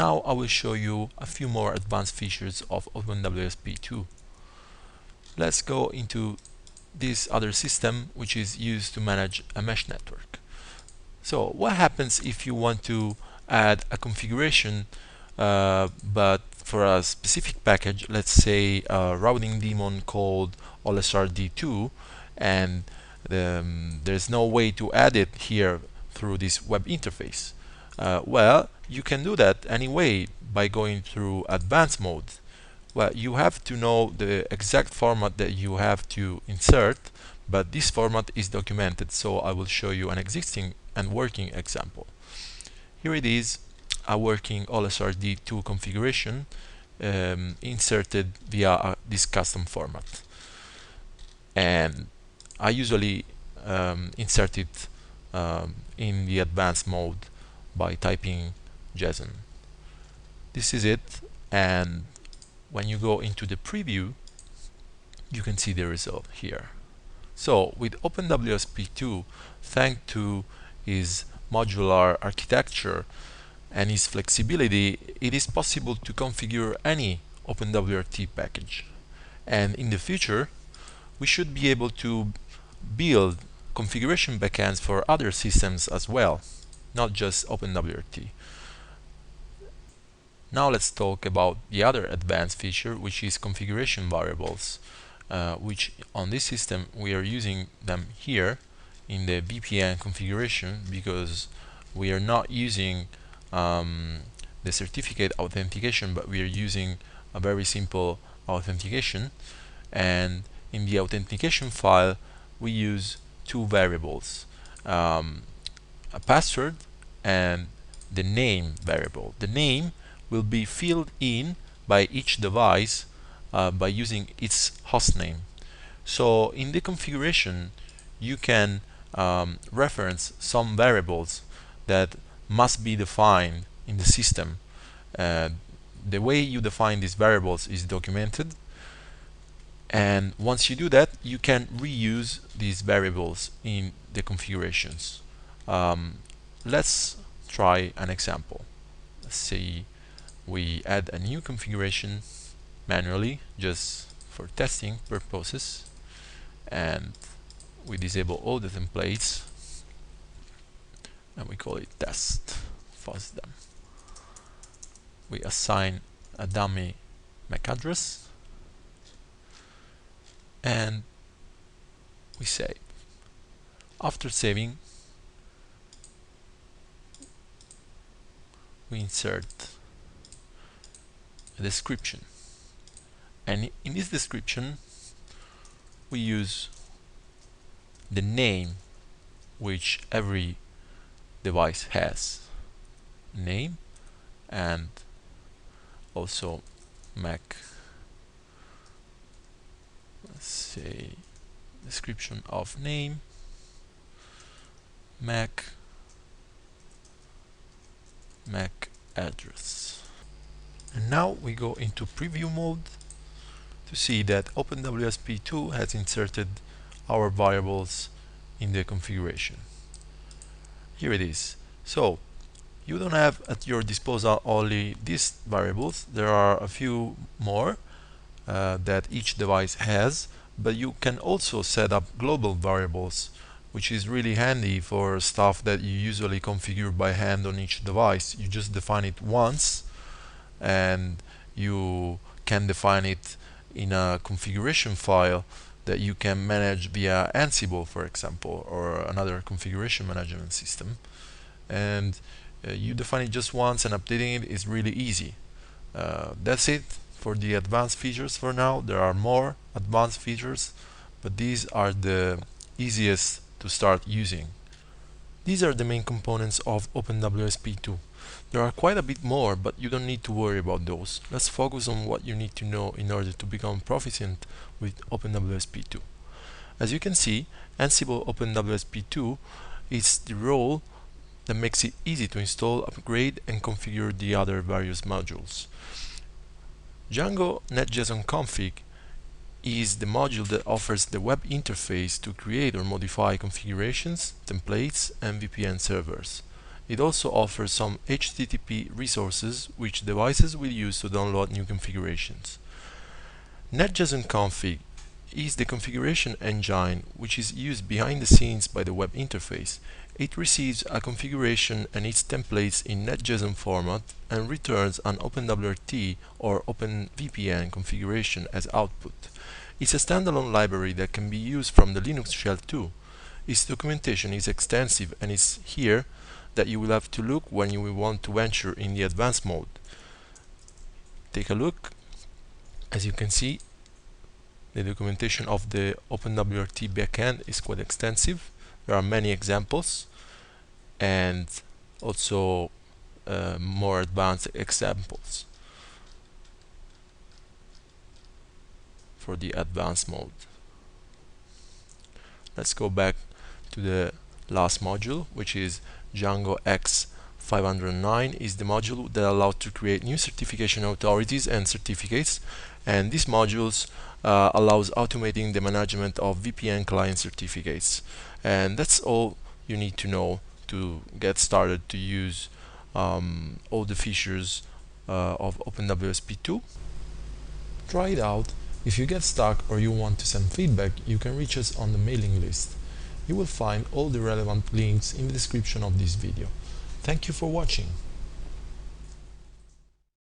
Now I will show you a few more advanced features of OpenWISP2. Let's go into this other system which is used to manage a mesh network. So what happens if you want to add a configuration but for a specific package, let's say a routing daemon called OLSRD2, and there's no way to add it here through this web interface? Well, you can do that anyway by going through advanced mode. Well, you have to know the exact format that you have to insert, but this format is documented, so I will show you an existing and working example. Here it is, a working OLSRD2 configuration inserted via this custom format. And I usually insert it in the advanced mode by typing JSON. This is it, and when you go into the preview, you can see the result here. So with OpenWISP2, thanks to its modular architecture and its flexibility, it is possible to configure any OpenWRT package. And in the future, we should be able to build configuration backends for other systems as well, not just OpenWRT. Now let's talk about the other advanced feature, which is configuration variables, which on this system we are using them here in the VPN configuration because we are not using the certificate authentication, but we are using a very simple authentication. And in the authentication file we use two variables, a password and the name variable. The name will be filled in by each device by using its hostname. So in the configuration you can reference some variables that must be defined in the system. The way you define these variables is documented, and once you do that, you can reuse these variables in the configurations. Let's try an example. Let's say we add a new configuration manually just for testing purposes, and we disable all the templates and we call it test FOSDEM. We assign a dummy MAC address and we save. After saving, we insert a description, and in this description we use the name which every device has, name, and also MAC, let's say description of name, MAC address. And now we go into preview mode to see that OpenWISP2 has inserted our variables in the configuration. Here it is. So you don't have at your disposal only these variables. There are a few more that each device has, but you can also set up global variables, which is really handy for stuff that you usually configure by hand on each device. You just define it once and you can define it in a configuration file that you can manage via Ansible, for example, or another configuration management system. And you define it just once, and updating it is really easy. That's it for the advanced features for now. There are more advanced features, but these are the easiest to start using. These are the main components of OpenWISP2. There are quite a bit more, but you don't need to worry about those. Let's focus on what you need to know in order to become proficient with OpenWISP2. As you can see, Ansible OpenWISP2 is the role that makes it easy to install, upgrade, and configure the other various modules. django-netjsonconfig is the module that offers the web interface to create or modify configurations, templates, and VPN servers. It also offers some HTTP resources which devices will use to download new configurations. netjsonconfig is the configuration engine which is used behind the scenes by the web interface. It receives a configuration and its templates in netjson format and returns an OpenWRT or OpenVPN configuration as output. It's a standalone library that can be used from the Linux shell too. Its documentation is extensive and it's here that you will have to look when you will want to venture in the advanced mode. Take a look. As you can see, the documentation of the OpenWRT backend is quite extensive. There are many examples and also more advanced examples for the advanced mode. Let's go back to the last module, which is Django X 509 is the module that allows to create new certification authorities and certificates, and these modules allows automating the management of VPN client certificates. And that's all you need to know to get started to use all the features of OpenWISP2. Try it out. If you get stuck or you want to send feedback, you can reach us on the mailing list. You will find all the relevant links in the description of this video. Thank you for watching.